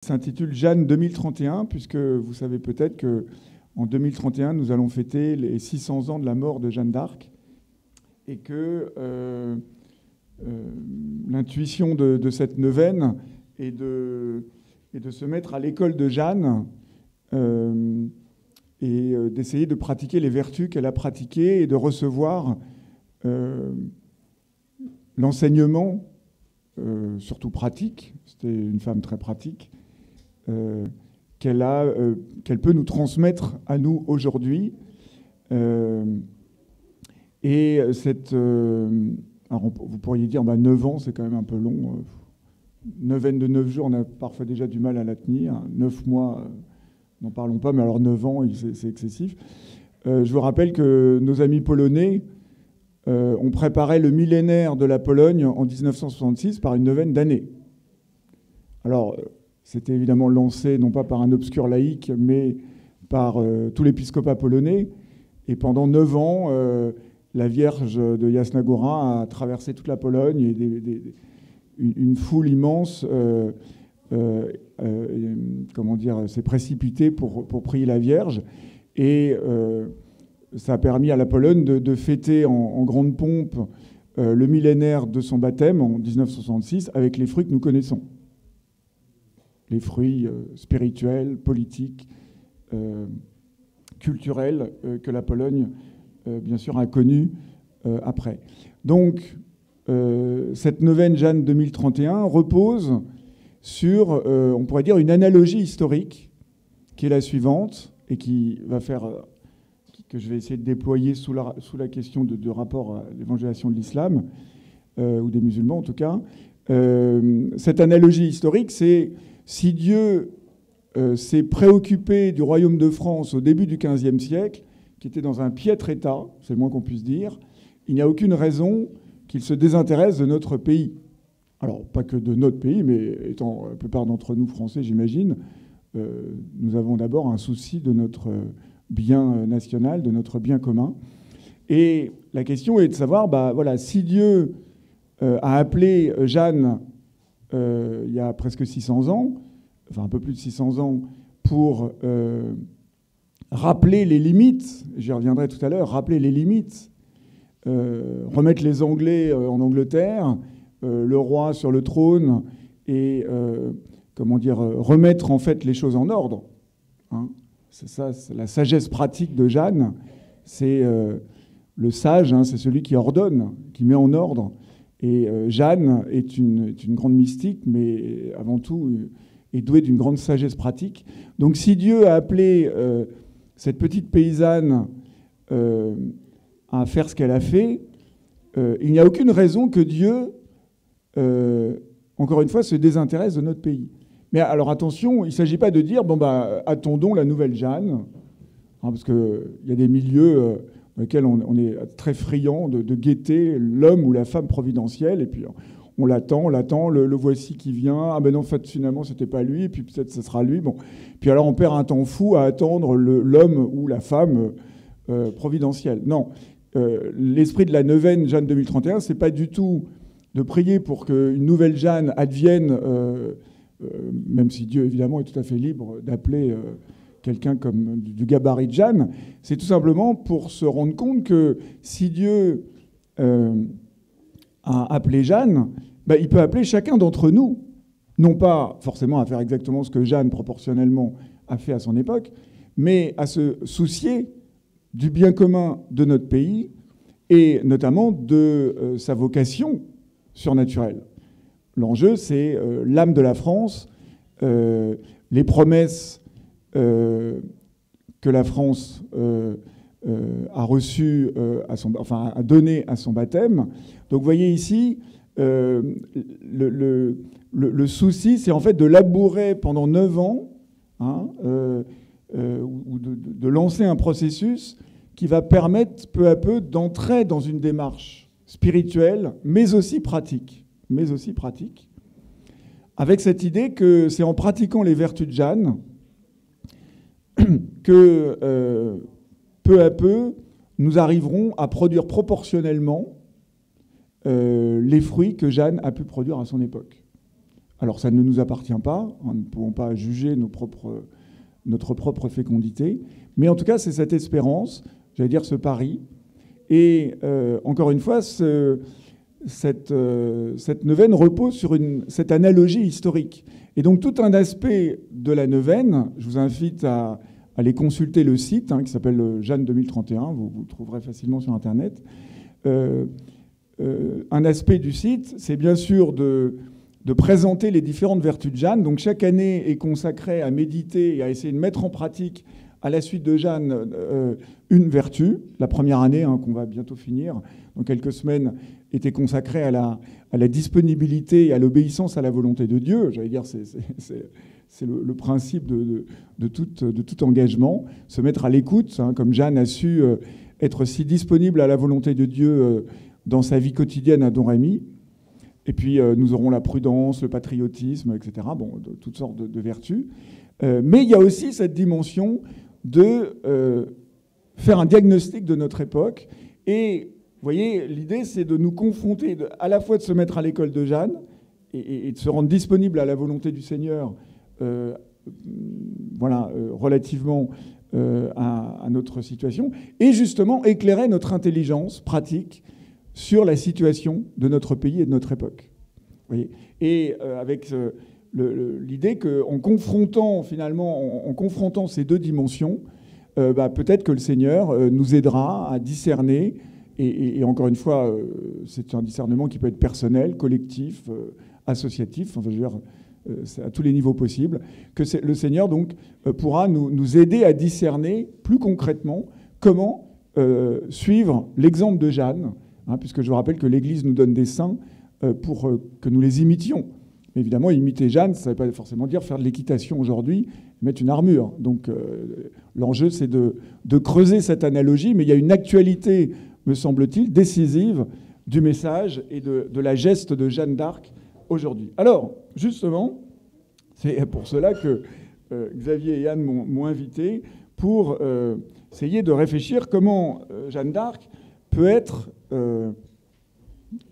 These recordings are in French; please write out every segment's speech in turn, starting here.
S'intitule Jeanne 2031, puisque vous savez peut-être qu'en 2031, nous allons fêter les 600 ans de la mort de Jeanne d'Arc, et que l'intuition de cette neuvaine est de se mettre à l'école de Jeanne et d'essayer de pratiquer les vertus qu'elle a pratiquées et de recevoir l'enseignement, surtout pratique, c'était une femme très pratique, qu'elle peut nous transmettre à nous aujourd'hui. Et alors vous pourriez dire, 9 ans, c'est quand même un peu long. Neuvaine de 9 jours, on a parfois déjà du mal à la tenir. 9 mois, n'en parlons pas, mais alors 9 ans, c'est excessif. Je vous rappelle que nos amis polonais ont préparé le millénaire de la Pologne en 1966 par une neuvaine d'années. Alors, c'était évidemment lancé non pas par un obscur laïc, mais par tout l'épiscopat polonais. Et pendant 9 ans, la Vierge de Jasna Góra a traversé toute la Pologne et une foule immense s'est précipitée pour prier la Vierge. Et ça a permis à la Pologne de fêter en grande pompe le millénaire de son baptême en 1966 avec les fruits que nous connaissons. Les fruits spirituels, politiques, culturels que la Pologne, bien sûr, a connus après. Donc, cette neuvaine Jeanne 2031 repose sur, on pourrait dire, une analogie historique qui est la suivante et qui va faire, que je vais essayer de déployer sous la question de rapport à l'évangélisation de l'islam, ou des musulmans en tout cas. Cette analogie historique, c'est si Dieu s'est préoccupé du royaume de France au début du XVe siècle, qui était dans un piètre état, c'est le moins qu'on puisse dire, il n'y a aucune raison qu'il se désintéresse de notre pays. Alors, pas que de notre pays, mais étant la plupart d'entre nous français, j'imagine, nous avons d'abord un souci de notre bien national, de notre bien commun. Et la question est de savoir, si Dieu a appelé Jeanne il y a presque 600 ans, enfin un peu plus de 600 ans, pour rappeler les limites, j'y reviendrai tout à l'heure, rappeler les limites, remettre les Anglais en Angleterre, le roi sur le trône, et remettre en fait les choses en ordre. Hein. C'est ça, c'est la sagesse pratique de Jeanne. C'est le sage, c'est celui qui ordonne, qui met en ordre. Et Jeanne est une grande mystique, mais avant tout est douée d'une grande sagesse pratique. Donc si Dieu a appelé cette petite paysanne à faire ce qu'elle a fait, il n'y a aucune raison que Dieu, encore une fois, se désintéresse de notre pays. Mais alors attention, il ne s'agit pas de dire, attendons la nouvelle Jeanne, parce qu'il y a des milieux dans lesquels on est très friand de guetter l'homme ou la femme providentielle, et puis on l'attend, le voici qui vient, non, en fait, finalement, c'était pas lui, et puis peut-être ce sera lui. Bon. Puis alors on perd un temps fou à attendre l'homme ou la femme providentielle. Non, l'esprit de la neuvaine Jeanne 2031, c'est pas du tout de prier pour qu'une nouvelle Jeanne advienne, même si Dieu, évidemment, est tout à fait libre d'appeler quelqu'un comme du gabarit de Jeanne, c'est tout simplement pour se rendre compte que si Dieu a appelé Jeanne, il peut appeler chacun d'entre nous, non pas forcément à faire exactement ce que Jeanne, proportionnellement, a fait à son époque, mais à se soucier du bien commun de notre pays et notamment de sa vocation surnaturelle. L'enjeu, c'est l'âme de la France, les promesses que la France a reçues, a données à son baptême. Donc vous voyez ici, le souci, c'est en fait de labourer pendant 9 ans, ou de lancer un processus qui va permettre peu à peu d'entrer dans une démarche spirituelle, mais aussi pratique, avec cette idée que c'est en pratiquant les vertus de Jeanne que peu à peu, nous arriverons à produire proportionnellement les fruits que Jeanne a pu produire à son époque. Alors ça ne nous appartient pas, nous ne pouvons pas juger notre propre fécondité, mais en tout cas c'est cette espérance, j'allais dire ce pari, et encore une fois cette neuvaine repose sur cette analogie historique. Et donc tout un aspect de la neuvaine, je vous invite à aller consulter le site qui s'appelle Jeanne 2031, vous le trouverez facilement sur Internet. Un aspect du site, c'est bien sûr de présenter les différentes vertus de Jeanne. Donc chaque année est consacrée à méditer et à essayer de mettre en pratique, à la suite de Jeanne, une vertu. La première année, qu'on va bientôt finir, dans quelques semaines, était consacrée à la disponibilité et à l'obéissance à la volonté de Dieu. J'allais dire, c'est le principe de tout engagement, se mettre à l'écoute, comme Jeanne a su être si disponible à la volonté de Dieu dans sa vie quotidienne à Don Rémy. Et puis nous aurons la prudence, le patriotisme, etc. Bon, toutes sortes de vertus. Mais il y a aussi cette dimension de faire un diagnostic de notre époque. Et vous voyez, l'idée, c'est de nous confronter, à la fois de se mettre à l'école de Jeanne et de se rendre disponible à la volonté du Seigneur, relativement à notre situation, et justement éclairer notre intelligence pratique sur la situation de notre pays et de notre époque. Vous voyez, et avec l'idée qu'en confrontant ces deux dimensions, peut-être que le Seigneur nous aidera à discerner, et encore une fois, c'est un discernement qui peut être personnel, collectif, associatif, enfin, je veux dire, à tous les niveaux possibles, que le Seigneur donc pourra nous aider à discerner plus concrètement comment suivre l'exemple de Jeanne, puisque je vous rappelle que l'Église nous donne des saints pour que nous les imitions. Mais évidemment, imiter Jeanne, ça ne veut pas forcément dire faire de l'équitation aujourd'hui, mettre une armure. Donc l'enjeu, c'est de creuser cette analogie, mais il y a une actualité, me semble-t-il, décisive du message et de la geste de Jeanne d'Arc aujourd'hui. Alors, justement, c'est pour cela que Xavier et Yann m'ont invité pour essayer de réfléchir comment Jeanne d'Arc peut être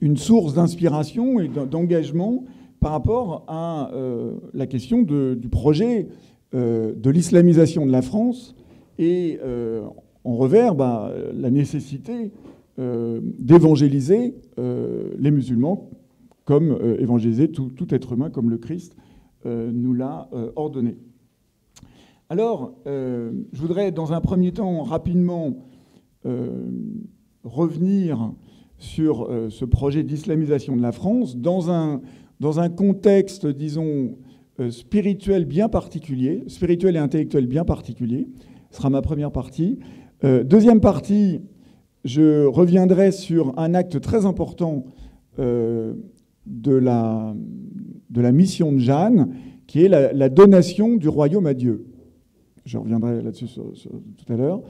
une source d'inspiration et d'engagement par rapport à la question du projet de l'islamisation de la France et en revers la nécessité d'évangéliser les musulmans comme évangéliser tout être humain comme le Christ nous l'a ordonné. Alors, je voudrais dans un premier temps rapidement revenir sur ce projet d'islamisation de la France dans un contexte, disons, spirituel bien particulier, spirituel et intellectuel bien particulier. Ce sera ma première partie. Deuxième partie, je reviendrai sur un acte très important de la mission de Jeanne, qui est la donation du royaume à Dieu. Je reviendrai là-dessus tout à l'heure,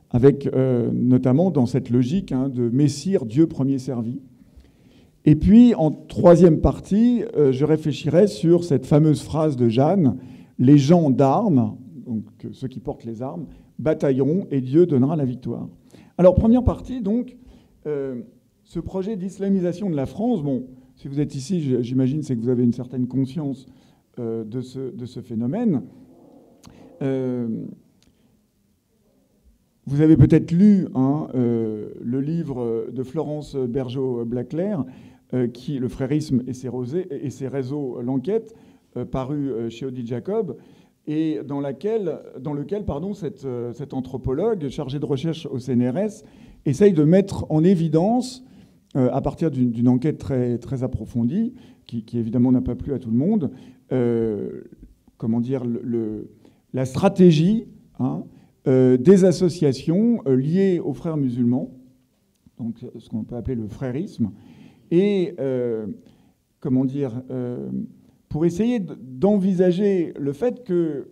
avec notamment dans cette logique de Messire, Dieu premier servi. Et puis, en troisième partie, je réfléchirai sur cette fameuse phrase de Jeanne, « Les gens d'armes », donc ceux qui portent les armes, batailleront et Dieu donnera la victoire. Alors, première partie, donc, ce projet d'islamisation de la France, bon, si vous êtes ici, j'imagine, c'est que vous avez une certaine conscience de ce phénomène. Vous avez peut-être lu le livre de Florence Bergeau-Blaclair, Le frérisme et ses réseaux, l'enquête, paru chez Odile Jacob, et dans lequel cet anthropologue chargé de recherche au CNRS essaye de mettre en évidence, à partir d'une enquête très, très approfondie, qui évidemment n'a pas plu à tout le monde, la stratégie des associations liées aux frères musulmans, donc ce qu'on peut appeler le frérisme, et pour essayer d'envisager le fait que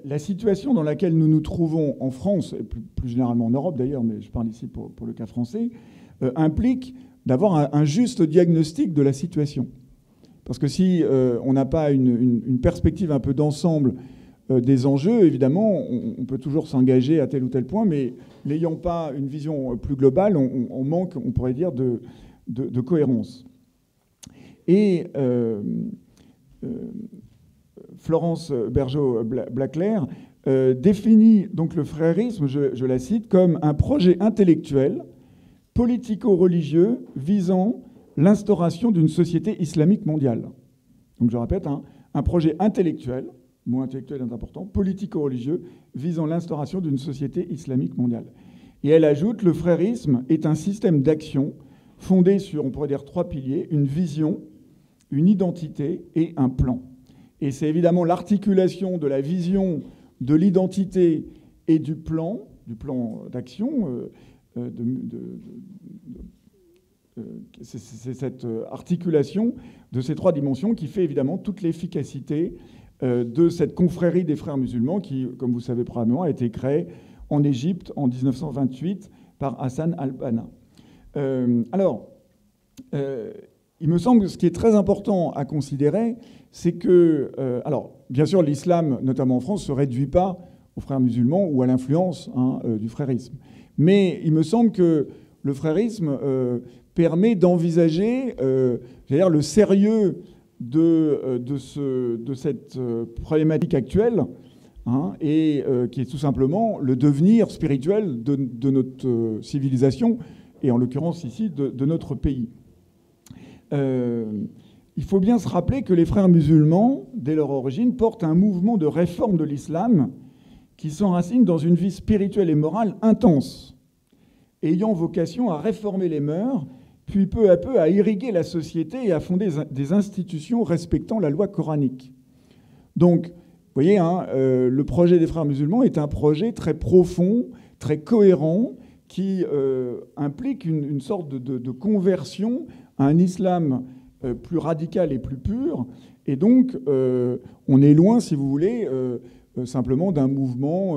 la situation dans laquelle nous nous trouvons en France, et plus généralement en Europe d'ailleurs, mais je parle ici pour le cas français, implique d'avoir un juste diagnostic de la situation. Parce que si on n'a pas une perspective un peu d'ensemble des enjeux, évidemment, on peut toujours s'engager à tel ou tel point, mais n'ayant pas une vision plus globale, on manque, on pourrait dire, de cohérence. Et Florence Bergeau-Blaclair définit donc le frérisme, je la cite, comme un projet intellectuel, politico-religieux, visant l'instauration d'une société islamique mondiale. Donc je répète, un projet intellectuel, le mot intellectuel est important, politico-religieux, visant l'instauration d'une société islamique mondiale. Et elle ajoute, le frérisme est un système d'action fondé sur, on pourrait dire, 3 piliers, une vision, une identité et un plan. Et c'est évidemment l'articulation de la vision, de l'identité et du plan d'action, c'est cette articulation de ces 3 dimensions qui fait évidemment toute l'efficacité de cette confrérie des frères musulmans qui, comme vous savez probablement, a été créée en Égypte en 1928 par Hassan al-Banna. Il me semble que ce qui est très important à considérer, c'est que, alors, bien sûr, l'islam, notamment en France, ne se réduit pas aux frères musulmans ou à l'influence du frérisme. Mais il me semble que le frérisme permet d'envisager le sérieux de cette problématique actuelle, et qui est tout simplement le devenir spirituel de notre civilisation, et en l'occurrence ici de notre pays. Il faut bien se rappeler que les frères musulmans, dès leur origine, portent un mouvement de réforme de l'islam qui s'enracine dans une vie spirituelle et morale intense, ayant vocation à réformer les mœurs, puis peu à peu à irriguer la société et à fonder des institutions respectant la loi coranique. Donc, vous voyez, le projet des frères musulmans est un projet très profond, très cohérent, qui implique une sorte de conversion à un islam plus radical et plus pur. Et donc, on est loin, si vous voulez, simplement d'un mouvement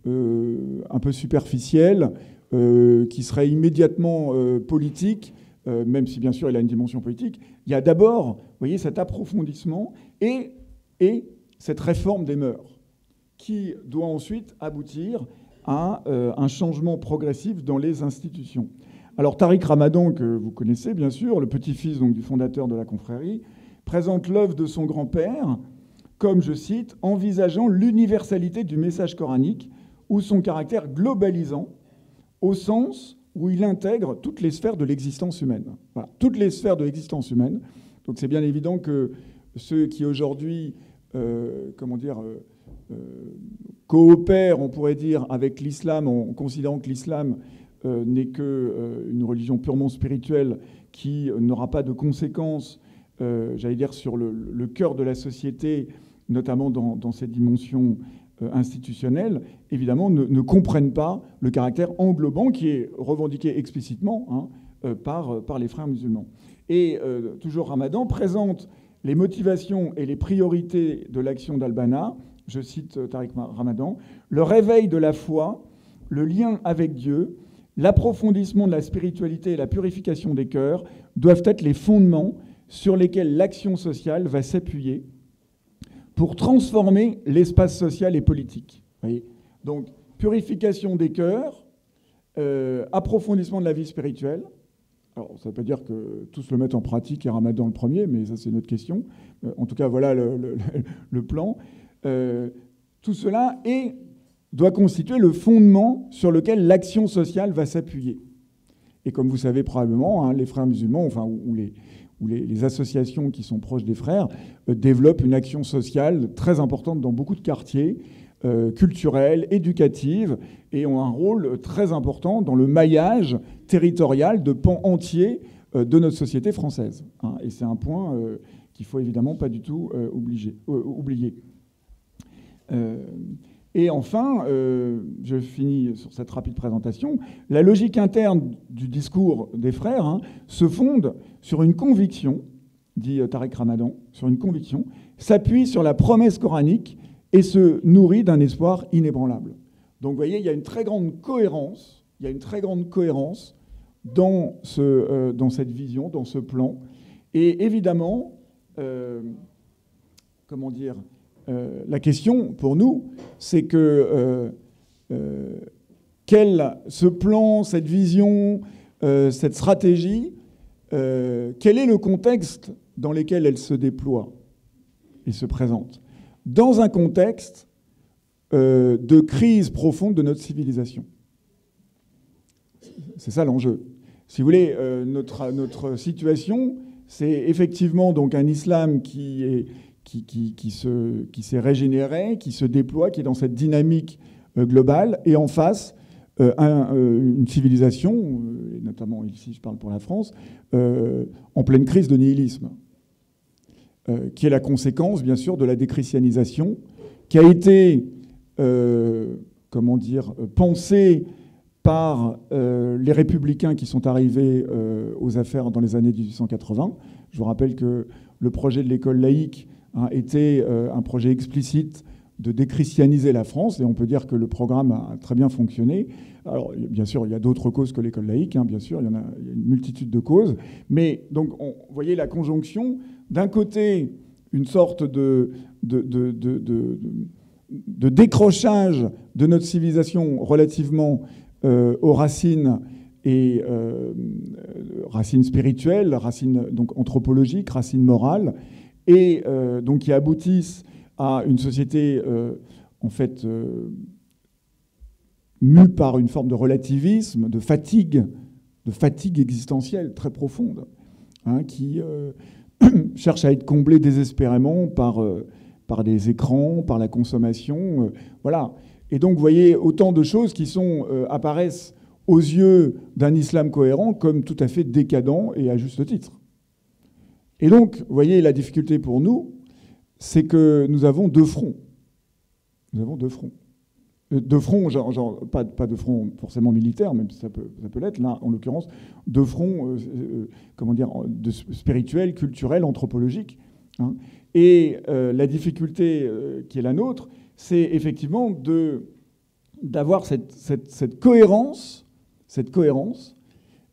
un peu superficiel, qui serait immédiatement politique, même si bien sûr il a une dimension politique. Il y a d'abord, vous voyez, cet approfondissement et cette réforme des mœurs, qui doit ensuite aboutir à un changement progressif dans les institutions. Alors Tariq Ramadan, que vous connaissez bien sûr, le petit-fils donc, du fondateur de la confrérie, présente l'œuvre de son grand-père comme, je cite, envisageant l'universalité du message coranique ou son caractère globalisant, au sens où il intègre toutes les sphères de l'existence humaine. Voilà, toutes les sphères de l'existence humaine. Donc c'est bien évident que ceux qui aujourd'hui, coopèrent, on pourrait dire, avec l'islam, en considérant que l'islam n'est qu'une religion purement spirituelle qui n'aura pas de conséquences, j'allais dire, sur le cœur de la société, notamment dans cette dimension institutionnelle, évidemment, ne comprennent pas le caractère englobant qui est revendiqué explicitement par les frères musulmans. Et toujours Ramadan présente les motivations et les priorités de l'action d'Al-Banna, je cite Tariq Ramadan, le réveil de la foi, le lien avec Dieu, l'approfondissement de la spiritualité et la purification des cœurs doivent être les fondements sur lesquels l'action sociale va s'appuyer pour transformer l'espace social et politique. Vous voyez ? Donc, purification des cœurs, approfondissement de la vie spirituelle. Alors, ça ne veut pas dire que tous le mettent en pratique et Ramadan le premier, mais ça, c'est une autre question. En tout cas, voilà le plan. Tout cela doit constituer le fondement sur lequel l'action sociale va s'appuyer. Et comme vous savez probablement, les frères musulmans, enfin, ou les associations qui sont proches des frères, développent une action sociale très importante dans beaucoup de quartiers, culturelle, éducative, et ont un rôle très important dans le maillage territorial de pans entiers de notre société française. Et c'est un point qu'il ne faut évidemment pas du tout oublier. Et enfin, je finis sur cette rapide présentation, la logique interne du discours des frères se fonde sur une conviction, dit Tariq Ramadan, sur une conviction, s'appuie sur la promesse coranique et se nourrit d'un espoir inébranlable. Donc vous voyez, il y a une très grande cohérence, dans cette vision, dans ce plan. Et évidemment, la question pour nous, c'est que ce plan, cette vision, cette stratégie, quel est le contexte dans lesquelles elle se déploie et se présente, dans un contexte de crise profonde de notre civilisation. C'est ça l'enjeu. Si vous voulez, notre situation, c'est effectivement donc un islam qui s'est régénéré, qui se déploie, qui est dans cette dynamique globale, et en face, une civilisation, et notamment ici je parle pour la France, en pleine crise de nihilisme, qui est la conséquence, bien sûr, de la déchristianisation, qui a été, pensée par les républicains qui sont arrivés aux affaires dans les années 1880. Je vous rappelle que le projet de l'école laïque était un projet explicite de déchristianiser la France, et on peut dire que le programme a très bien fonctionné. Alors, bien sûr, il y a d'autres causes que l'école laïque, bien sûr, il y a une multitude de causes, mais donc, vous voyez la conjonction, d'un côté, une sorte de décrochage de notre civilisation relativement aux racines, et racines spirituelles, racines donc anthropologiques, racines morales, et donc qui aboutissent à une société en fait mue par une forme de relativisme, de fatigue existentielle très profonde, qui cherche à être comblée désespérément par des écrans, par la consommation, voilà. Et donc, vous voyez, autant de choses qui apparaissent aux yeux d'un islam cohérent comme tout à fait décadent, et à juste titre. Et donc, vous voyez, la difficulté pour nous, c'est que nous avons deux fronts. Nous avons deux fronts. Deux fronts, pas de front forcément militaire, même si ça peut l'être, là, en l'occurrence, deux fronts, spirituels, culturels, anthropologiques. Et la difficulté qui est la nôtre, c'est effectivement d'avoir cette cohérence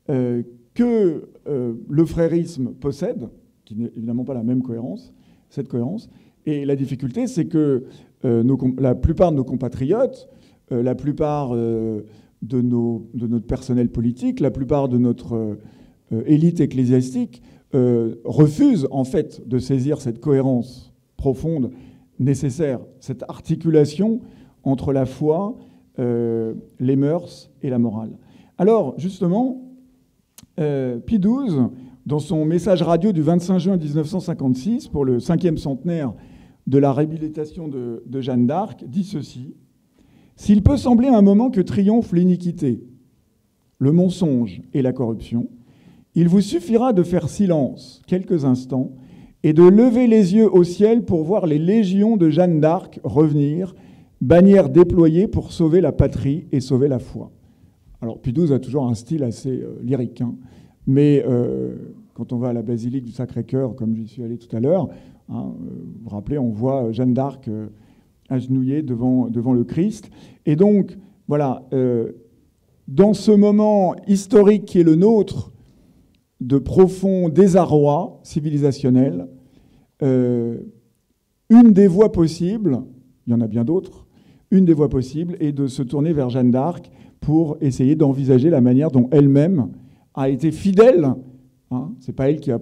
que le frérisme possède, qui n'est évidemment pas la même cohérence, cette cohérence. Et la difficulté, c'est que la plupart de nos compatriotes, la plupart de notre personnel politique, la plupart de notre élite ecclésiastique refusent en fait de saisir cette cohérence profonde nécessaire, cette articulation entre la foi, les mœurs et la morale. Alors, justement, Pie XII, dans son message radio du 25 juin 1956, pour le 5e centenaire de la réhabilitation de Jeanne d'Arc, dit ceci: « S'il peut sembler un moment que triomphe l'iniquité, le mensonge et la corruption, il vous suffira de faire silence quelques instants et de lever les yeux au ciel pour voir les légions de Jeanne d'Arc revenir, bannière déployée pour sauver la patrie et sauver la foi. » Alors, Pie XII a toujours un style assez lyrique, mais quand on va à la basilique du Sacré-Cœur, comme j'y suis allé tout à l'heure, vous vous rappelez, on voit Jeanne d'Arc agenouillée devant le Christ. Et donc, voilà, dans ce moment historique qui est le nôtre, de profond désarroi civilisationnel, une des voies possibles, il y en a bien d'autres, une des voies possibles est de se tourner vers Jeanne d'Arc pour essayer d'envisager la manière dont elle-même a été fidèle. C'est pas elle qui a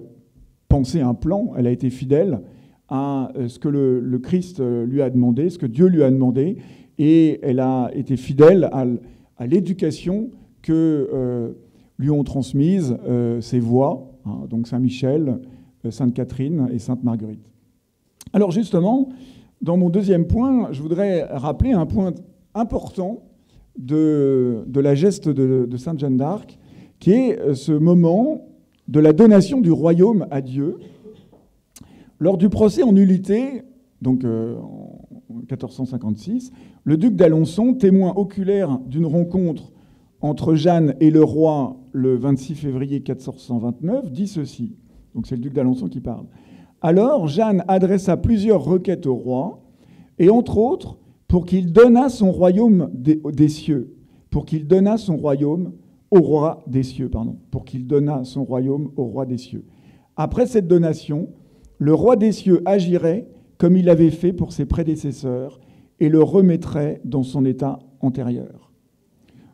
pensé un plan, elle a été fidèle à ce que le Christ lui a demandé, ce que Dieu lui a demandé, et elle a été fidèle à l'éducation que lui ont transmise ses voix, donc Saint Michel, Sainte Catherine et Sainte Marguerite. Alors justement, dans mon deuxième point, je voudrais rappeler un point important de la geste de Sainte Jeanne d'Arc, qui est ce moment de la donation du royaume à Dieu. Lors du procès en nullité, donc en 1456, le duc d'Alençon, témoin oculaire d'une rencontre entre Jeanne et le roi le 26 février 1429, dit ceci. Donc c'est le duc d'Alençon qui parle. « Alors Jeanne adressa plusieurs requêtes au roi, et entre autres, pour qu'il donnât son royaume des cieux, pour qu'il donnât son royaume au roi des cieux, pour qu'il donnât son royaume au roi des cieux. Après cette donation, le roi des cieux agirait comme il avait fait pour ses prédécesseurs et le remettrait dans son état antérieur. »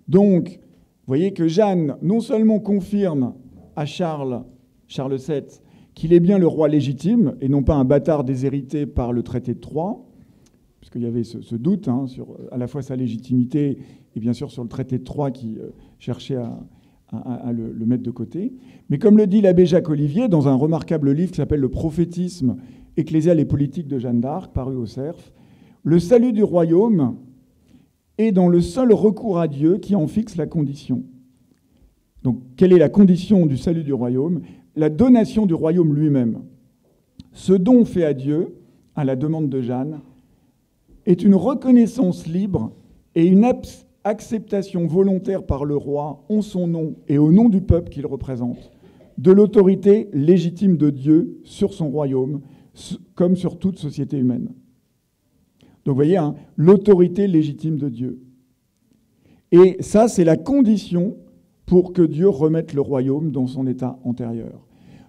Donc, vous voyez que Jeanne non seulement confirme à Charles VII qu'il est bien le roi légitime et non pas un bâtard déshérité par le traité de Troyes, puisqu'il y avait ce doute sur à la fois sa légitimité et bien sûr sur le traité de Troyes qui cherchait à le mettre de côté. Mais comme le dit l'abbé Jacques Olivier dans un remarquable livre qui s'appelle « Le prophétisme ecclésial et politique de Jeanne d'Arc », paru au Cerf, le salut du royaume est dans le seul recours à Dieu qui en fixe la condition. Donc, quelle est la condition du salut du royaume? La donation du royaume lui-même. Ce don fait à Dieu, à la demande de Jeanne, est une reconnaissance libre et une acceptation volontaire par le roi, en son nom et au nom du peuple qu'il représente, de l'autorité légitime de Dieu sur son royaume, comme sur toute société humaine. Donc vous voyez, l'autorité légitime de Dieu. Et ça, c'est la condition pour que Dieu remette le royaume dans son état antérieur.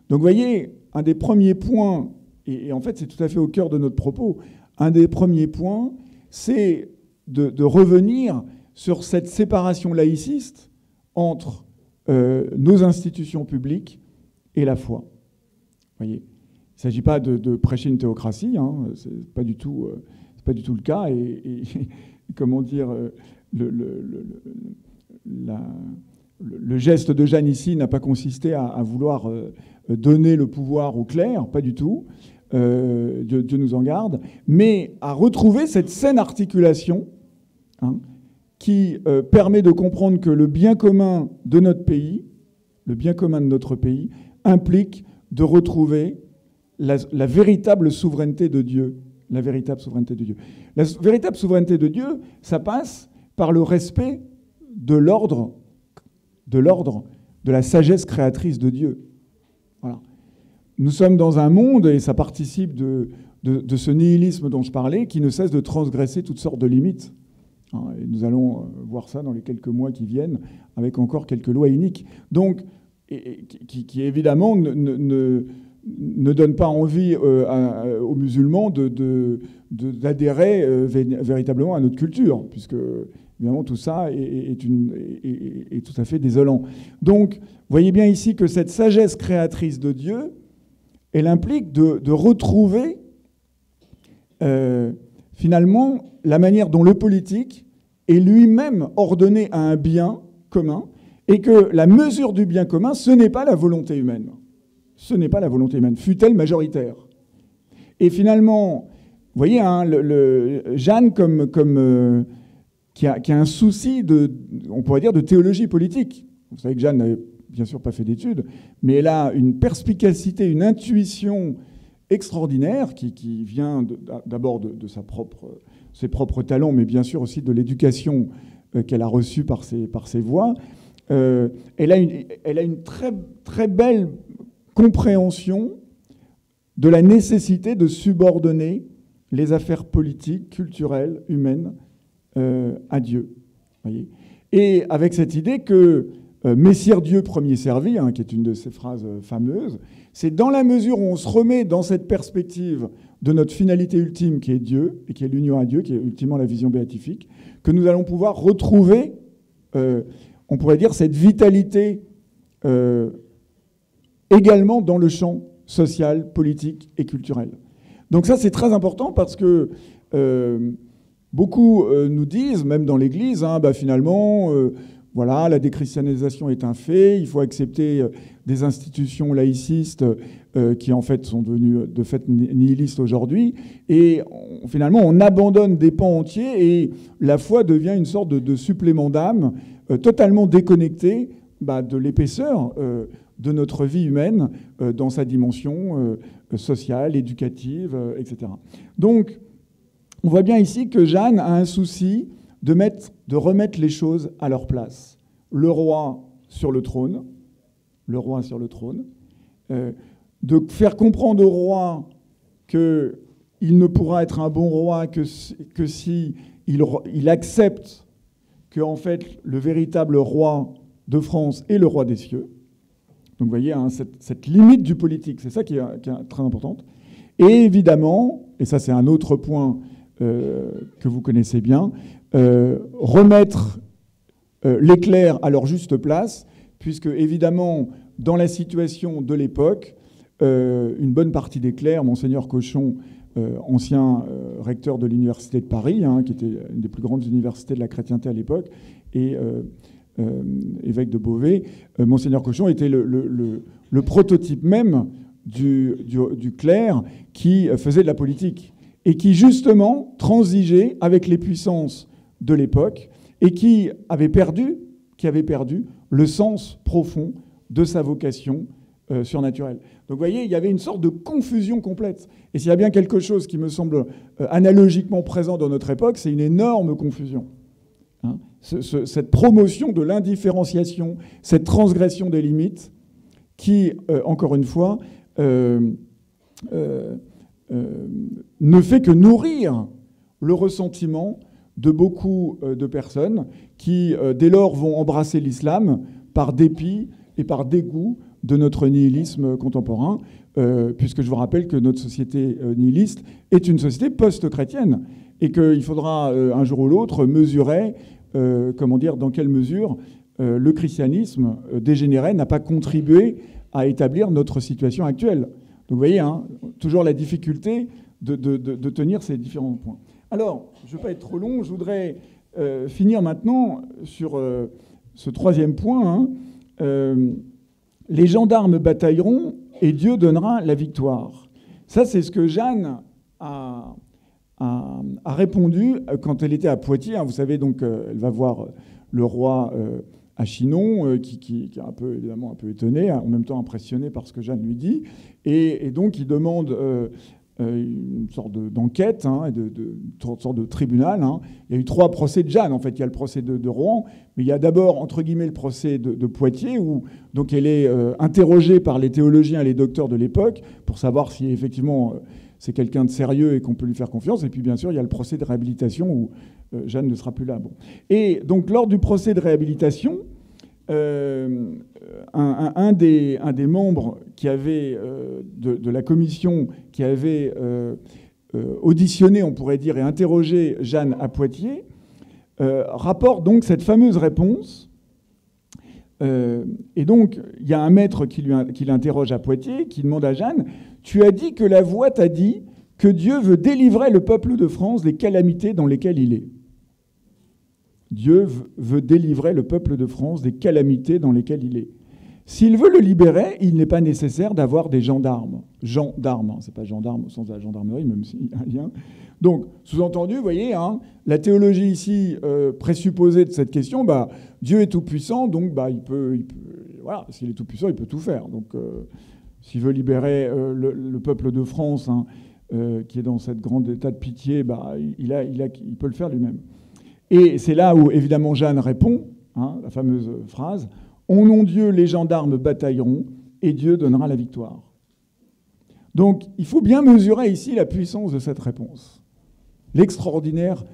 Donc vous voyez, un des premiers points, et en fait c'est tout à fait au cœur de notre propos, un des premiers points, c'est de revenir sur cette séparation laïciste entre nos institutions publiques et la foi. Vous voyez, il ne s'agit pas de prêcher une théocratie, c'est pas du tout le cas, et comment dire, le geste de Jeanne ici n'a pas consisté à vouloir donner le pouvoir aux clercs, pas du tout, Dieu nous en garde, mais à retrouver cette saine articulation qui permet de comprendre que le bien commun de notre pays, implique de retrouver la véritable souveraineté de Dieu. La véritable souveraineté de Dieu. La véritable souveraineté de Dieu, ça passe par le respect de l'ordre, de la sagesse créatrice de Dieu. Voilà. Nous sommes dans un monde, et ça participe de ce nihilisme dont je parlais, qui ne cesse de transgresser toutes sortes de limites. Et nous allons voir ça dans les quelques mois qui viennent, avec encore quelques lois iniques. Donc, qui évidemment ne donne pas envie aux musulmans d'adhérer véritablement à notre culture, puisque évidemment tout ça est tout à fait désolant. Donc, vous voyez bien ici que cette sagesse créatrice de Dieu, elle implique de retrouver finalement la manière dont le politique est lui-même ordonné à un bien commun, et que la mesure du bien commun, ce n'est pas la volonté humaine. Ce n'est pas la volonté humaine, fût-elle majoritaire. Et finalement, vous voyez, Jeanne qui a un souci on pourrait dire, de théologie politique. Vous savez que Jeanne n'avait bien sûr pas fait d'études, mais elle a une perspicacité, une intuition extraordinaire qui vient d'abord de ses propres talents, mais bien sûr aussi de l'éducation qu'elle a reçue par ses voix. Elle a une très, très belle compréhension de la nécessité de subordonner les affaires politiques, culturelles, humaines à Dieu. Voyez. Et avec cette idée que Messire Dieu premier servi, qui est une de ces phrases fameuses, c'est dans la mesure où on se remet dans cette perspective de notre finalité ultime qui est Dieu, et qui est l'union à Dieu, qui est ultimement la vision béatifique, que nous allons pouvoir retrouver, on pourrait dire, cette vitalité également dans le champ social, politique et culturel. Donc ça, c'est très important parce que beaucoup nous disent, même dans l'Église, finalement, voilà, la déchristianisation est un fait, il faut accepter des institutions laïcistes qui en fait sont devenues de fait nihilistes aujourd'hui, et finalement on abandonne des pans entiers et la foi devient une sorte de supplément d'âme totalement déconnecté de l'épaisseur de notre vie humaine dans sa dimension sociale, éducative, etc. Donc, on voit bien ici que Jeanne a un souci de remettre les choses à leur place. Le roi sur le trône, de faire comprendre au roi qu'il ne pourra être un bon roi que si il accepte que, en fait, le véritable roi de France est le roi des cieux. Donc vous voyez, cette limite du politique, c'est ça qui est très importante. Et évidemment, et ça c'est un autre point que vous connaissez bien, remettre les clercs à leur juste place, puisque évidemment, dans la situation de l'époque, une bonne partie des clercs, Monseigneur Cochon, ancien recteur de l'Université de Paris, hein, qui était une des plus grandes universités de la chrétienté à l'époque, et évêque de Beauvais, Monseigneur Cochon était le prototype même du clerc qui faisait de la politique et qui justement transigeait avec les puissances de l'époque et qui avait perdu le sens profond de sa vocation surnaturelle. Donc vous voyez, il y avait une sorte de confusion complète. Et s'il y a bien quelque chose qui me semble analogiquement présent dans notre époque, c'est une énorme confusion. Hein, cette promotion de l'indifférenciation, cette transgression des limites qui, encore une fois, ne fait que nourrir le ressentiment de beaucoup de personnes qui, dès lors, vont embrasser l'islam par dépit et par dégoût de notre nihilisme contemporain, puisque je vous rappelle que notre société nihiliste est une société post-chrétienne et qu'il faudra un jour ou l'autre mesurer, dans quelle mesure le christianisme dégénéré n'a pas contribué à établir notre situation actuelle. Donc vous voyez, hein, toujours la difficulté de tenir ces différents points. Alors, je ne vais pas être trop long, je voudrais finir maintenant sur ce troisième point. Hein. Les gendarmes batailleront et Dieu donnera la victoire. Ça, c'est ce que Jeanne a répondu quand elle était à Poitiers. Hein. Vous savez, donc, elle va voir le roi à Chinon, qui est évidemment un peu étonné, en même temps impressionné par ce que Jeanne lui dit. Et donc, il demande une sorte d'enquête, hein, une sorte de tribunal. Hein. Il y a eu 3 procès de Jeanne, en fait. Il y a le procès de Rouen, mais il y a d'abord, entre guillemets, le procès de Poitiers, où donc, elle est interrogée par les théologiens et les docteurs de l'époque pour savoir si, effectivement, c'est quelqu'un de sérieux et qu'on peut lui faire confiance. Et puis, bien sûr, il y a le procès de réhabilitation où Jeanne ne sera plus là. Bon. Et donc, lors du procès de réhabilitation, un des membres qui avait, de la commission qui avait auditionné, on pourrait dire, et interrogé Jeanne à Poitiers, rapporte donc cette fameuse réponse. Et donc, il y a un maître qui l'interroge à Poitiers, qui demande à Jeanne, « Tu as dit que la voix t'a dit que Dieu veut délivrer le peuple de France des calamités dans lesquelles il est. » Dieu veut délivrer le peuple de France des calamités dans lesquelles il est. S'il veut le libérer, il n'est pas nécessaire d'avoir des gendarmes. Gendarmes, hein, c'est pas gendarme au sens de la gendarmerie, même s'il y a un lien. Donc, sous-entendu, vous voyez, hein, la théologie ici présupposée de cette question, bah, Dieu est tout-puissant, donc bah, il peut voilà, s'il est tout-puissant, il peut tout faire. Donc, s'il veut libérer le peuple de France, hein, qui est dans cette grande état de pitié, bah, il peut le faire lui-même. Et c'est là où, évidemment, Jeanne répond, hein, la fameuse phrase « En nom de Dieu, les gendarmes batailleront et Dieu donnera la victoire ». Donc, il faut bien mesurer ici la puissance de cette réponse. L'extraordinaire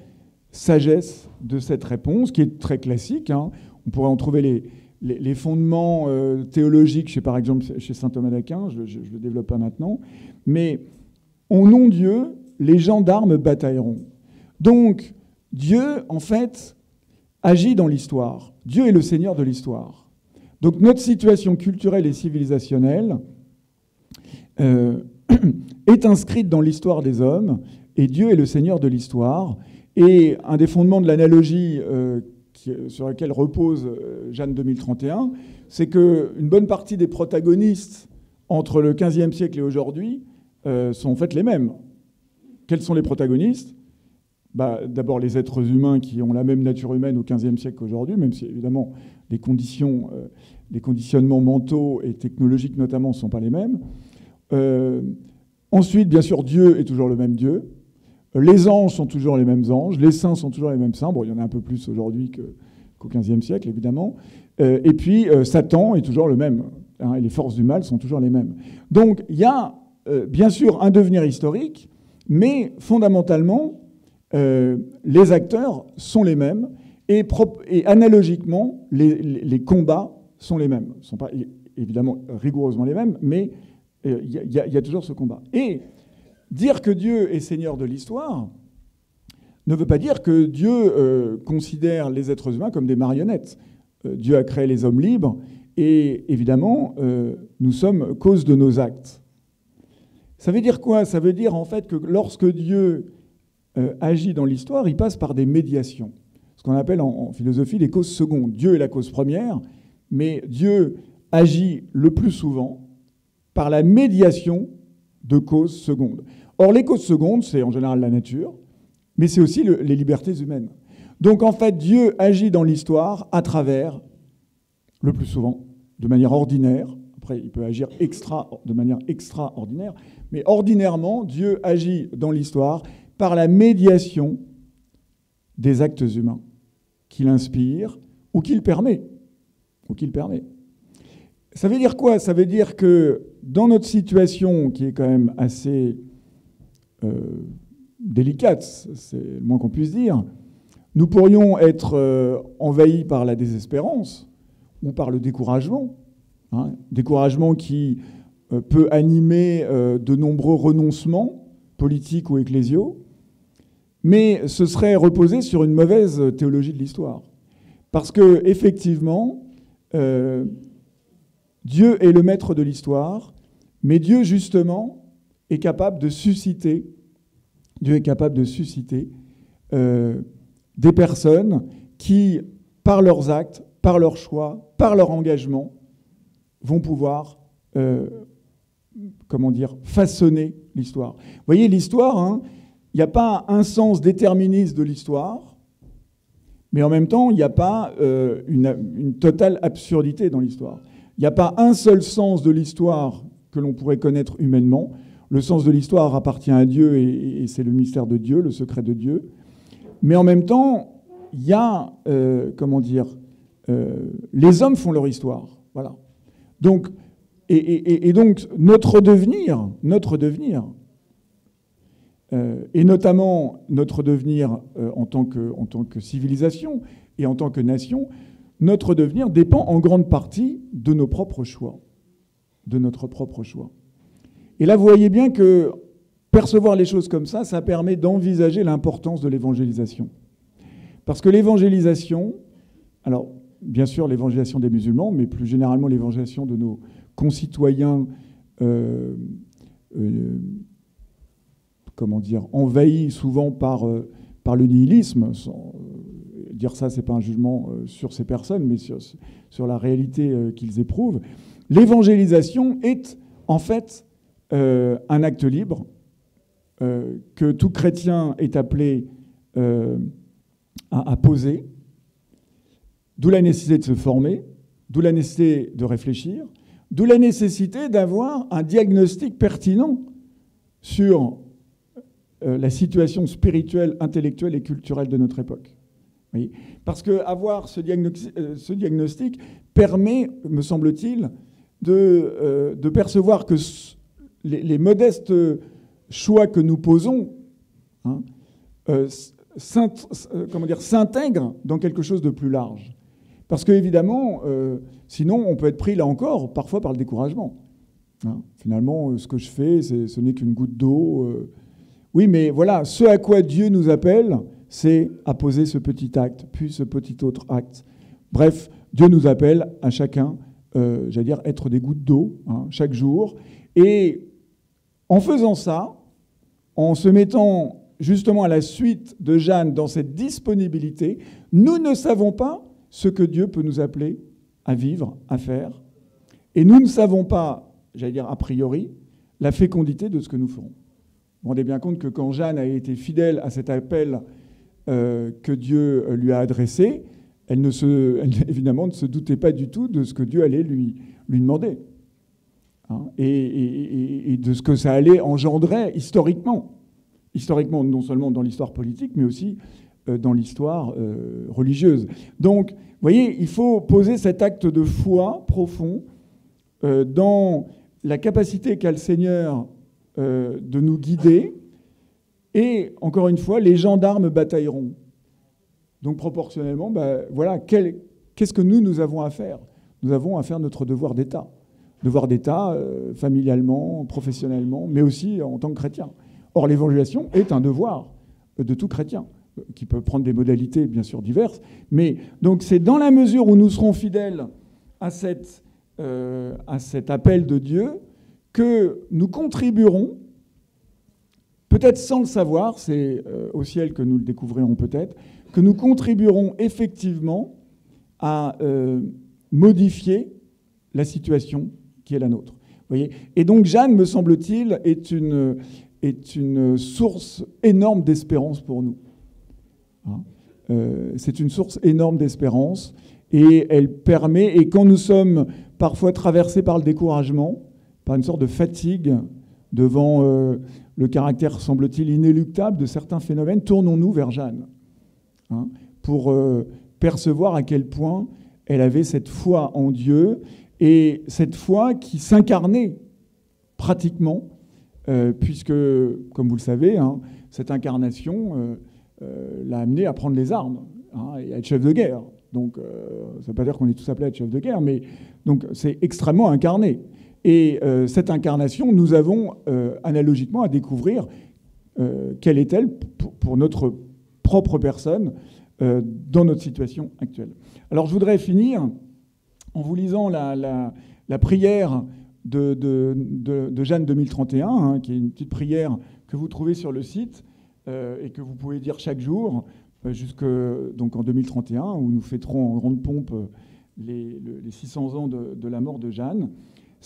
sagesse de cette réponse, qui est très classique. Hein. On pourrait en trouver les fondements théologiques, par exemple, chez saint Thomas d'Aquin, je ne le développe pas maintenant. Mais « En nom de Dieu, les gendarmes batailleront ». Donc, Dieu, en fait, agit dans l'histoire. Dieu est le Seigneur de l'histoire. Donc notre situation culturelle et civilisationnelle est inscrite dans l'histoire des hommes, et Dieu est le Seigneur de l'histoire. Et un des fondements de l'analogie sur laquelle repose Jeanne 2031, c'est qu'une bonne partie des protagonistes entre le XVe siècle et aujourd'hui sont en fait les mêmes. Quels sont les protagonistes ? Bah, d'abord les êtres humains qui ont la même nature humaine au XVe siècle qu'aujourd'hui, même si évidemment les conditionnements mentaux et technologiques notamment ne sont pas les mêmes. Ensuite, bien sûr, Dieu est toujours le même Dieu. Les anges sont toujours les mêmes anges. Les saints sont toujours les mêmes saints. Bon, il y en a un peu plus aujourd'hui qu'au XVe siècle, évidemment. Et puis, Satan est toujours le même. Hein, et les forces du mal sont toujours les mêmes. Donc, il y a bien sûr un devenir historique, mais fondamentalement, les acteurs sont les mêmes et analogiquement, les combats sont les mêmes. Ils ne sont pas évidemment rigoureusement les mêmes, mais il y a toujours ce combat. Et dire que Dieu est Seigneur de l'histoire ne veut pas dire que Dieu considère les êtres humains comme des marionnettes. Dieu a créé les hommes libres et évidemment, nous sommes cause de nos actes. Ça veut dire quoi? Ça veut dire en fait que lorsque Dieu agit dans l'histoire, il passe par des médiations. Ce qu'on appelle en philosophie les causes secondes. Dieu est la cause première, mais Dieu agit le plus souvent par la médiation de causes secondes. Or, les causes secondes, c'est en général la nature, mais c'est aussi les libertés humaines. Donc, en fait, Dieu agit dans l'histoire à travers, le plus souvent, de manière ordinaire. Après, il peut agir de manière extraordinaire, mais ordinairement, Dieu agit dans l'histoire par la médiation des actes humains qu'il inspire ou qu'il permet. Ça veut dire quoi? Ça veut dire que dans notre situation, qui est quand même assez délicate, c'est le moins qu'on puisse dire, nous pourrions être envahis par la désespérance ou par le découragement. Découragement qui peut animer de nombreux renoncements politiques ou ecclésiaux, mais ce serait reposé sur une mauvaise théologie de l'histoire. Parce que, effectivement, Dieu est le maître de l'histoire, mais Dieu, justement, est capable de susciter des personnes qui, par leurs actes, par leurs choix, par leur engagement, vont pouvoir façonner l'histoire. Vous voyez, l'histoire, il n'y a pas un sens déterministe de l'histoire, mais en même temps, il n'y a pas une totale absurdité dans l'histoire. Il n'y a pas un seul sens de l'histoire que l'on pourrait connaître humainement. Le sens de l'histoire appartient à Dieu et c'est le mystère de Dieu, le secret de Dieu. Mais en même temps, il y a, les hommes font leur histoire. Voilà. Donc, donc notre devenir, et notamment notre devenir en tant que civilisation et en tant que nation, notre devenir dépend en grande partie de nos propres choix, de notre propre choix. Et là, vous voyez bien que percevoir les choses comme ça permet d'envisager l'importance de l'évangélisation. Parce que l'évangélisation, alors bien sûr l'évangélisation des musulmans, mais plus généralement l'évangélisation de nos concitoyens envahis souvent par le nihilisme. Dire ça, ce n'est pas un jugement sur ces personnes, mais sur la réalité qu'ils éprouvent. L'évangélisation est en fait un acte libre que tout chrétien est appelé à poser, d'où la nécessité de se former, d'où la nécessité de réfléchir, d'où la nécessité d'avoir un diagnostic pertinent sur la situation spirituelle, intellectuelle et culturelle de notre époque. Oui. Parce qu'avoir ce diagnostic permet, me semble-t-il, de percevoir que les modestes choix que nous posons s'intègrent dans quelque chose de plus large. Parce qu'évidemment, sinon, on peut être pris, là encore, parfois par le découragement. Finalement, ce que je fais, ce n'est qu'une goutte d'eau. Oui, mais voilà, ce à quoi Dieu nous appelle, c'est à poser ce petit acte, puis ce petit autre acte. Bref, Dieu nous appelle à chacun, être des gouttes d'eau, chaque jour. Et en faisant ça, en se mettant justement à la suite de Jeanne dans cette disponibilité, nous ne savons pas ce que Dieu peut nous appeler à vivre, à faire. Et nous ne savons pas, a priori, la fécondité de ce que nous ferons. Vous vous rendez bien compte que quand Jeanne a été fidèle à cet appel que Dieu lui a adressé, elle évidemment ne se doutait pas du tout de ce que Dieu allait lui demander. Et de ce que ça allait engendrer historiquement. Historiquement, non seulement dans l'histoire politique, mais aussi dans l'histoire religieuse. Donc, vous voyez, il faut poser cet acte de foi profond dans la capacité qu'a le Seigneur de nous guider. Et, encore une fois, les gendarmes batailleront. Donc, proportionnellement, voilà, qu'est-ce que nous avons à faire? Nous avons à faire notre devoir d'État. Devoir d'État, familialement, professionnellement, mais aussi en tant que chrétien. Or, l'évangélisation est un devoir de tout chrétien, qui peut prendre des modalités, bien sûr, diverses. Mais donc, c'est dans la mesure où nous serons fidèles à cet appel de Dieu que nous contribuerons peut-être sans le savoir, c'est au ciel que nous le découvrirons peut-être, que nous contribuerons effectivement à modifier la situation qui est la nôtre. Vous voyez ? Et donc Jeanne, me semble-t-il, est une source énorme d'espérance pour nous. Hein ? C'est une source énorme d'espérance et elle permet, et quand nous sommes parfois traversés par le découragement, par une sorte de fatigue devant le caractère, semble-t-il, inéluctable de certains phénomènes, tournons-nous vers Jeanne, hein, pour percevoir à quel point elle avait cette foi en Dieu, et cette foi qui s'incarnait pratiquement, puisque, comme vous le savez, hein, cette incarnation l'a amené à prendre les armes, hein, et à être chef de guerre. Donc, ça ne veut pas dire qu'on est tous appelés à être chef de guerre, mais donc c'est extrêmement incarné. Et cette incarnation, nous avons analogiquement à découvrir quelle est-elle pour notre propre personne dans notre situation actuelle. Alors je voudrais finir en vous lisant la prière de Jeanne 2031, hein, qui est une petite prière que vous trouvez sur le site et que vous pouvez dire chaque jour donc en 2031, où nous fêterons en grande pompe les 600 ans de la mort de Jeanne.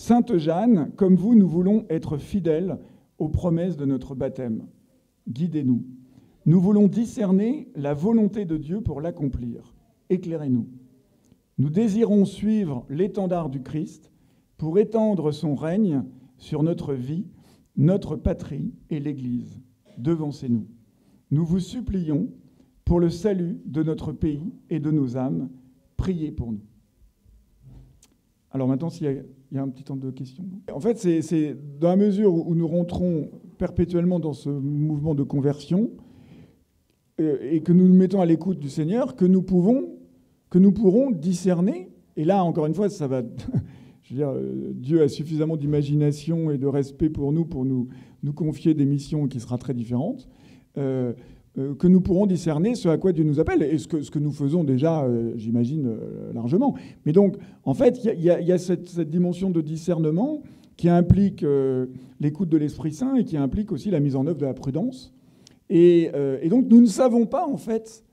Sainte Jeanne, comme vous, nous voulons être fidèles aux promesses de notre baptême. Guidez-nous. Nous voulons discerner la volonté de Dieu pour l'accomplir. Éclairez-nous. Nous désirons suivre l'étendard du Christ pour étendre son règne sur notre vie, notre patrie et l'Église. Devancez-nous. Nous vous supplions, pour le salut de notre pays et de nos âmes, priez pour nous. Alors maintenant, s'il y a un petit temps de questions. En fait, c'est dans la mesure où nous rentrons perpétuellement dans ce mouvement de conversion et que nous nous mettons à l'écoute du Seigneur, que nous pourrons discerner. Et là, encore une fois, ça va... Je veux dire, Dieu a suffisamment d'imagination et de respect pour nous confier des missions qui sera très différentes, que nous pourrons discerner ce à quoi Dieu nous appelle, et ce que nous faisons déjà, j'imagine, largement. Mais donc, en fait, il y a cette dimension de discernement qui implique l'écoute de l'Esprit Saint et qui implique aussi la mise en œuvre de la prudence. Et donc, nous ne savons pas, en fait,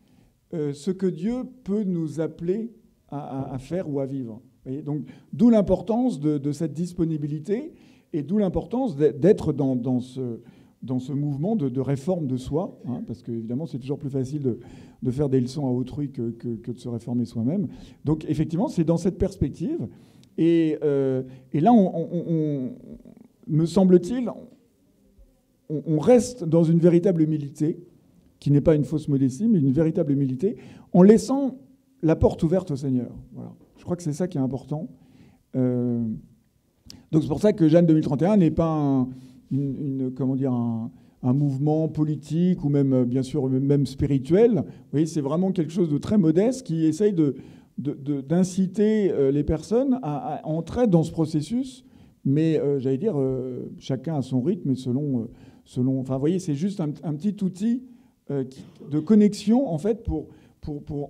ce que Dieu peut nous appeler à faire ou à vivre. Vous voyez, donc, d'où l'importance de cette disponibilité et d'où l'importance d'être dans ce mouvement de réforme de soi, hein, parce qu'évidemment, c'est toujours plus facile de faire des leçons à autrui que de se réformer soi-même. Donc, effectivement, c'est dans cette perspective. Et là, me semble-t-il, on reste dans une véritable humilité, qui n'est pas une fausse modestie, mais une véritable humilité, en laissant la porte ouverte au Seigneur. Voilà. Je crois que c'est ça qui est important. Donc c'est pour ça que Jeanne 2031 n'est pas un mouvement politique ou même, bien sûr, même spirituel. Vous voyez, c'est vraiment quelque chose de très modeste qui essaye d'inciter les personnes à entrer dans ce processus, mais j'allais dire, chacun à son rythme et selon... Enfin, vous voyez, c'est juste un petit outil de connexion, en fait, pour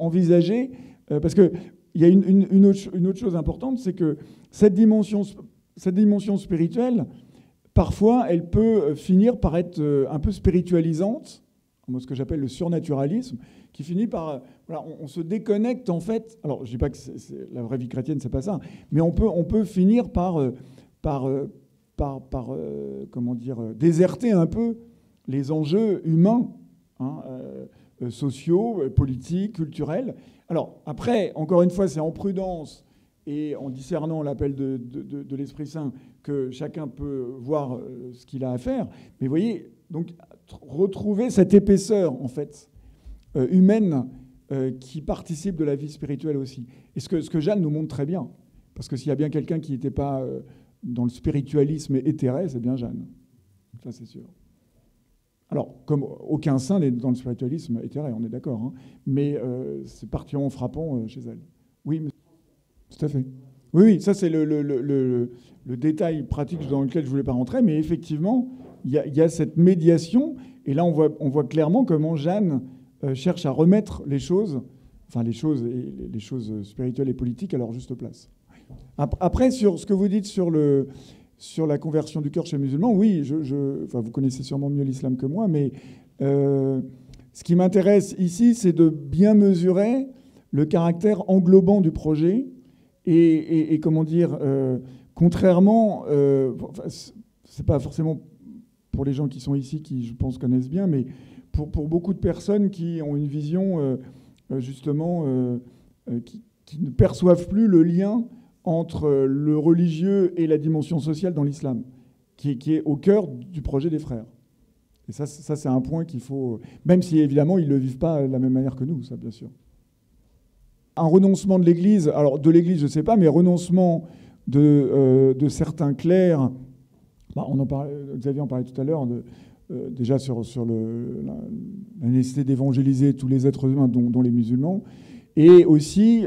envisager... parce qu'il y a une autre chose importante, c'est que cette dimension spirituelle, parfois, elle peut finir par être un peu spiritualisante, ce que j'appelle le surnaturalisme, qui finit par... Voilà, on se déconnecte, en fait... Alors, je ne dis pas que la vraie vie chrétienne, c'est pas ça, mais on peut finir par déserter un peu les enjeux humains, hein, sociaux, politiques, culturels. Alors, après, encore une fois, c'est en prudence et en discernant l'appel de l'Esprit Saint que chacun peut voir ce qu'il a à faire. Mais vous voyez, donc, retrouver cette épaisseur, en fait, humaine qui participe de la vie spirituelle aussi. Et ce que Jeanne nous montre très bien. Parce que s'il y a bien quelqu'un qui n'était pas dans le spiritualisme éthéré, c'est bien Jeanne. Ça, c'est sûr. Alors, comme aucun saint n'est dans le spiritualisme éthéré, on est d'accord, hein, mais c'est particulièrement frappant chez elle. Oui, mais... tout à fait. Oui, ça c'est le détail pratique dans lequel je ne voulais pas rentrer, mais effectivement, il y a cette médiation, et là on voit clairement comment Jeanne cherche à remettre les choses spirituelles et politiques à leur juste place. Après, sur ce que vous dites sur sur la conversion du cœur chez les musulmans, oui, enfin, vous connaissez sûrement mieux l'islam que moi, mais ce qui m'intéresse ici, c'est de bien mesurer le caractère englobant du projet et comment dire, contrairement, c'est pas forcément pour les gens qui sont ici, qui je pense connaissent bien, mais pour beaucoup de personnes qui ont une vision justement qui ne perçoivent plus le lien entre le religieux et la dimension sociale dans l'islam, qui est au cœur du projet des frères. Et ça c'est un point qu'il faut... Même si, évidemment, ils ne le vivent pas de la même manière que nous, ça, bien sûr. Un renoncement de l'Église, alors de l'Église, je ne sais pas, mais renoncement de certains clercs... Bah, Xavier en parlait tout à l'heure, déjà sur la nécessité d'évangéliser tous les êtres humains, dont les musulmans, et aussi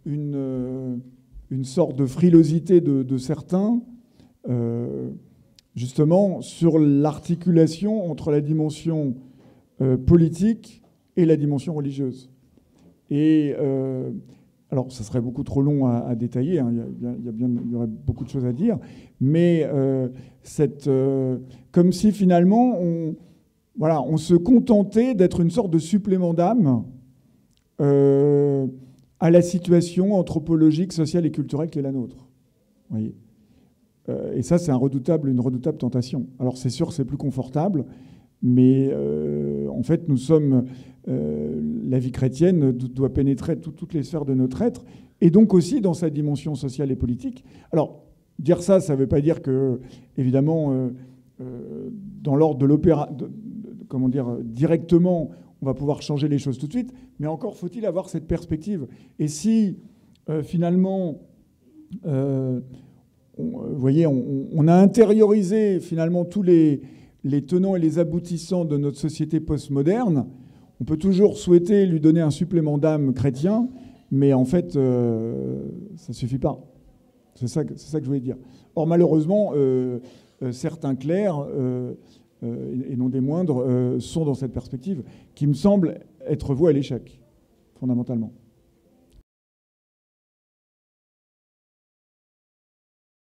une sorte de frilosité de certains, justement, sur l'articulation entre la dimension politique et la dimension religieuse. Et alors, ça serait beaucoup trop long à détailler, hein, il y aurait beaucoup de choses à dire, mais comme si finalement on se contentait d'être une sorte de supplément d'âme à la situation anthropologique, sociale et culturelle qui est la nôtre. Vous voyez. Et ça, c'est une redoutable tentation. Alors c'est sûr que c'est plus confortable, mais en fait, nous sommes... la vie chrétienne doit pénétrer toutes les sphères de notre être, et donc aussi dans sa dimension sociale et politique. Alors, dire ça ne veut pas dire que, évidemment, dans l'ordre de l'opéra, comment dire, directement, on va pouvoir changer les choses tout de suite, mais encore faut-il avoir cette perspective. Et si, finalement, vous voyez, on a intériorisé, finalement, tous les tenants et les aboutissants de notre société postmoderne, on peut toujours souhaiter lui donner un supplément d'âme chrétien, mais en fait, ça ne suffit pas. C'est ça que je voulais dire. Or, malheureusement, certains clercs, et non des moindres, sont dans cette perspective qui me semble être vouée à l'échec, fondamentalement.